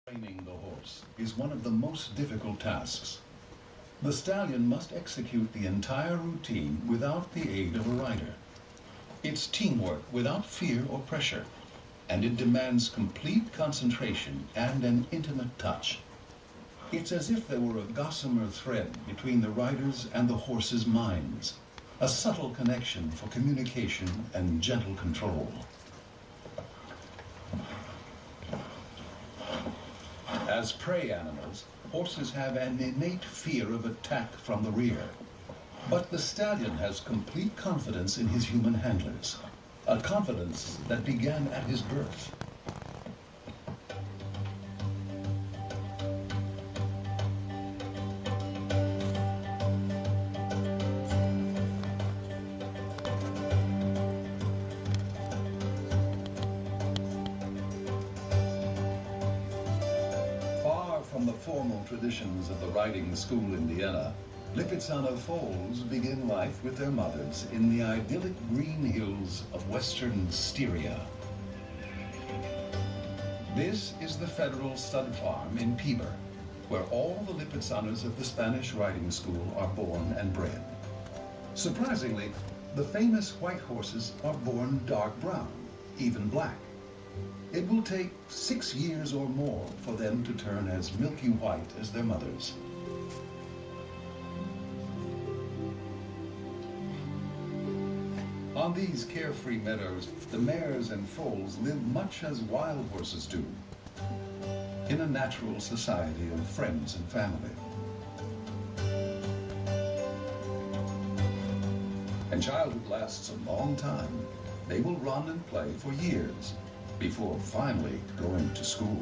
Training the horse is one of the most difficult tasks. The stallion must execute the entire routine without the aid of a rider. It's teamwork without fear or pressure, and it demands complete concentration and an intimate touch. It's as if there were a gossamer thread between the riders and the horses' minds, a subtle connection for communication and gentle control. As prey animals, horses have an innate fear of attack from the rear. But the stallion has complete confidence in his human handlers, a confidence that began at his birth. From the formal traditions of the riding school in Vienna, Lipizzaner foals begin life with their mothers in the idyllic green hills of western Styria. This is the Federal Stud Farm in Piber, where all the Lipizzaners of the Spanish riding school are born and bred. Surprisingly, the famous white horses are born dark brown, even black. It will take 6 years or more for them to turn as milky white as their mothers. On these carefree meadows, the mares and foals live much as wild horses do, in a natural society of friends and family. And childhood lasts a long time. They will run and play for years before finally going to school.